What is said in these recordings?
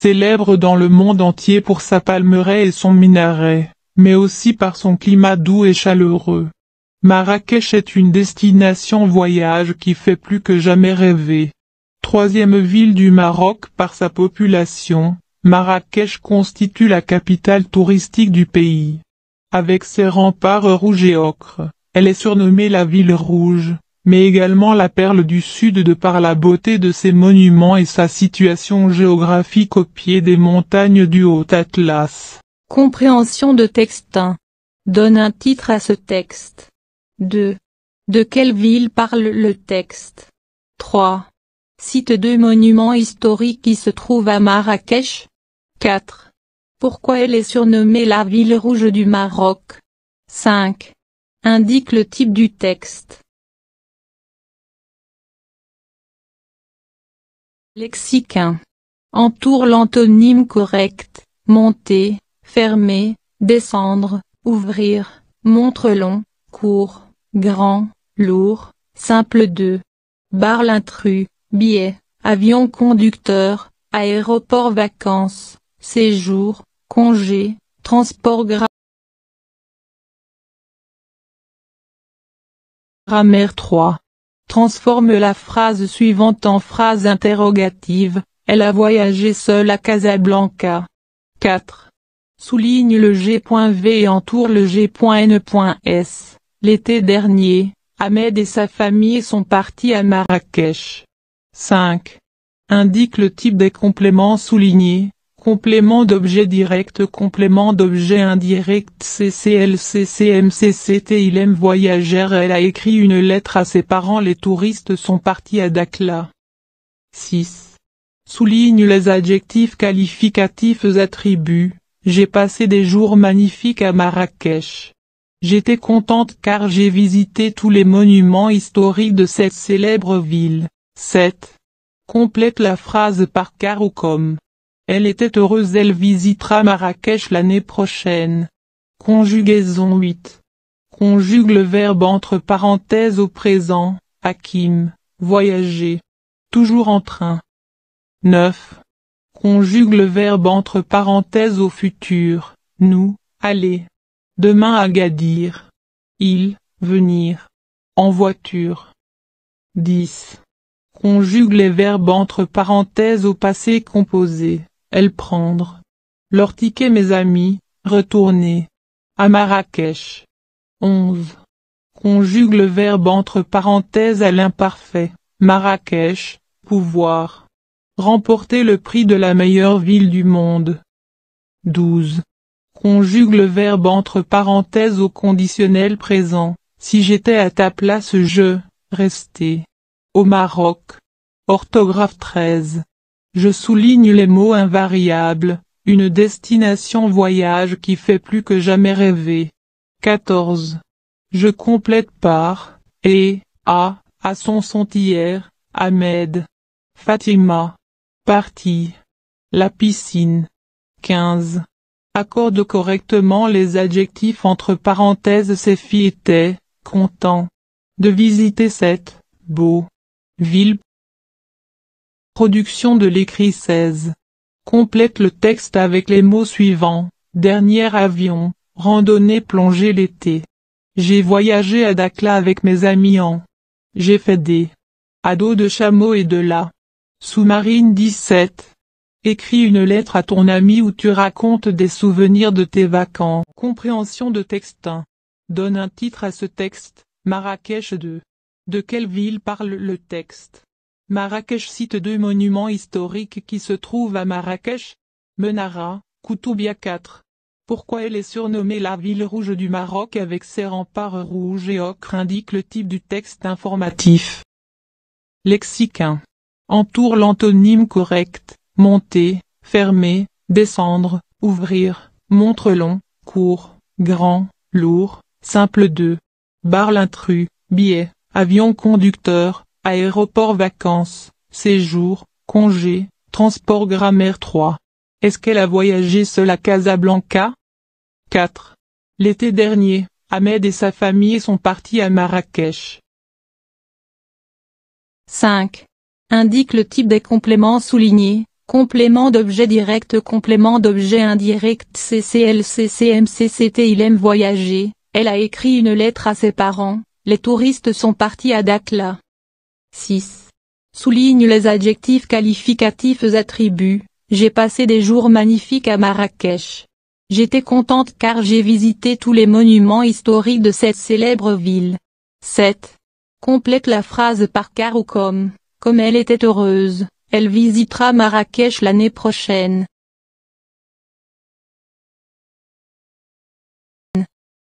Célèbre dans le monde entier pour sa palmeraie et son minaret, mais aussi par son climat doux et chaleureux. Marrakech est une destination voyage qui fait plus que jamais rêver. Troisième ville du Maroc par sa population, Marrakech constitue la capitale touristique du pays. Avec ses remparts rouges et ocre, elle est surnommée la ville rouge, mais également la perle du Sud de par la beauté de ses monuments et sa situation géographique au pied des montagnes du Haut-Atlas. Compréhension de texte 1. Donne un titre à ce texte. 2. De quelle ville parle le texte? 3. Cite 2 monuments historiques qui se trouvent à Marrakech. 4. Pourquoi elle est surnommée la ville rouge du Maroc? 5. Indique le type du texte. Lexique 1. Entoure l'antonyme correct, monter, fermer, descendre, ouvrir, montre long, court, grand, lourd, simple 2. Barre l'intrus, billet, avion conducteur, aéroport vacances, séjour, congé, transport Grammaire 3. Transforme la phrase suivante en phrase interrogative, elle a voyagé seule à Casablanca. 4. Souligne le G.V et entoure le G.N.S. L'été dernier, Ahmed et sa famille sont partis à Marrakech. 5. Indique le type des compléments soulignés, complément d'objet direct, complément d'objet indirect, CCLCCMCCT. Il aime voyager. Elle a écrit une lettre à ses parents. Les touristes sont partis à Dakhla. 6. Souligne les adjectifs qualificatifs attributs. J'ai passé des jours magnifiques à Marrakech. J'étais contente car j'ai visité tous les monuments historiques de cette célèbre ville. 7. Complète la phrase par car ou comme. Elle était heureuse, elle visitera Marrakech l'année prochaine. Conjugaison 8. Conjugue le verbe entre parenthèses au présent, Hakim, voyager. Toujours en train. 9. Conjugue le verbe entre parenthèses au futur, nous, aller. Demain à Agadir. Il, venir. En voiture. 10. Conjugue les verbes entre parenthèses au passé composé. Elle prendre. Leur ticket mes amis, retourner. À Marrakech. 11. Conjugue le verbe entre parenthèses à l'imparfait. Marrakech, pouvoir. Remporter le prix de la meilleure ville du monde. 12. Conjugue le verbe entre parenthèses au conditionnel présent. Si j'étais à ta place je, restais. Au Maroc. Orthographe 13. Je souligne les mots invariables, une destination voyage qui fait plus que jamais rêver. 14. Je complète par, et, à son sont hier, Ahmed. Fatima. Partie. La piscine. 15. Accorde correctement les adjectifs entre parenthèses. Ces filles étaient, content. De visiter cette, beau, ville. Production de l'écrit 16. Complète le texte avec les mots suivants. Dernier avion, randonnée plongée l'été. J'ai voyagé à Dakhla avec mes amis en. J'ai fait des. À dos de chameau et de la. Sous-marine 17. Écris une lettre à ton ami où tu racontes des souvenirs de tes vacances. Compréhension de texte 1. Donne un titre à ce texte. Marrakech 2. De quelle ville parle le texte? Marrakech cite 2 monuments historiques qui se trouvent à Marrakech. Menara, Koutoubia 4. Pourquoi elle est surnommée la ville rouge du Maroc avec ses remparts rouges et ocre indique le type du texte informatif. Lexique 1. Entoure l'antonyme correct, monter, fermer, descendre, ouvrir, montre long, court, grand, lourd, simple 2. Barre l'intrus, billet, avion conducteur, aéroport vacances, séjour, congé, transport grammaire 3. Est-ce qu'elle a voyagé seule à Casablanca? 4. L'été dernier, Ahmed et sa famille sont partis à Marrakech. 5. Indique le type des compléments soulignés, Complément d'objet direct, complément d'objet indirect, CCLCCMCCT. Il aime voyager, elle a écrit une lettre à ses parents, les touristes sont partis à Dakhla. 6. Souligne les adjectifs qualificatifs attributs, j'ai passé des jours magnifiques à Marrakech. J'étais contente car j'ai visité tous les monuments historiques de cette célèbre ville. 7. Complète la phrase par car ou comme elle était heureuse, elle visitera Marrakech l'année prochaine.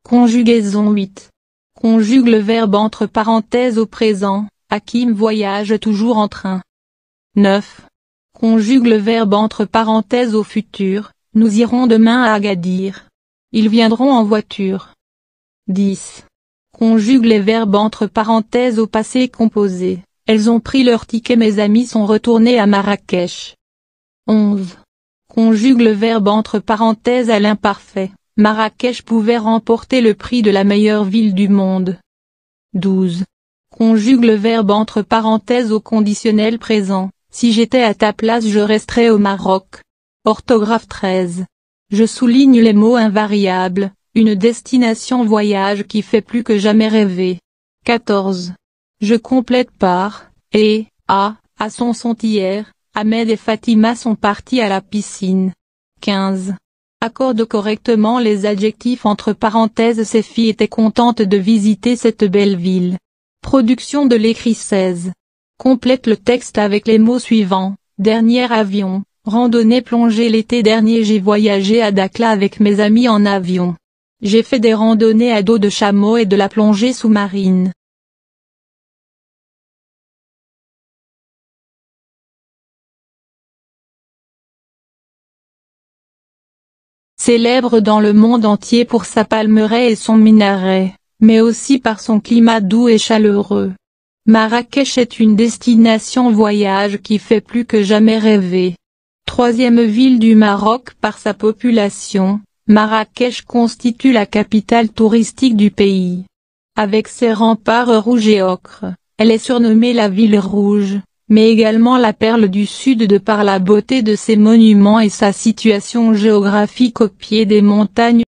Conjugaison 8. Conjugue le verbe entre parenthèses au présent, Hakim voyage toujours en train. 9. Conjugue le verbe entre parenthèses au futur, nous irons demain à Agadir. Ils viendront en voiture. 10. Conjugue les verbes entre parenthèses au passé composé, elles ont pris leur ticket, mes amis sont retournés à Marrakech. 11. Conjugue le verbe entre parenthèses à l'imparfait, Marrakech pouvait remporter le prix de la meilleure ville du monde. 12. Conjugue le verbe entre parenthèses au conditionnel présent, si j'étais à ta place je resterais au Maroc. Orthographe 13. Je souligne les mots invariables, une destination voyage qui fait plus que jamais rêver. 14. Je complète par, et, à sont hier, Ahmed et Fatima sont partis à la piscine. 15. Accorde correctement les adjectifs entre parenthèses, ces filles étaient contentes de visiter cette belle ville. Production de l'écrit 16. Complète le texte avec les mots suivants, dernier avion, randonnée plongée l'été dernier j'ai voyagé à Dakhla avec mes amis en avion. J'ai fait des randonnées à dos de chameau et de la plongée sous-marine. Célèbre dans le monde entier pour sa palmeraie et son minaret, mais aussi par son climat doux et chaleureux. Marrakech est une destination voyage qui fait plus que jamais rêver. Troisième ville du Maroc par sa population, Marrakech constitue la capitale touristique du pays. Avec ses remparts rouges et ocre, elle est surnommée la ville rouge, mais également la perle du sud de par la beauté de ses monuments et sa situation géographique au pied des montagnes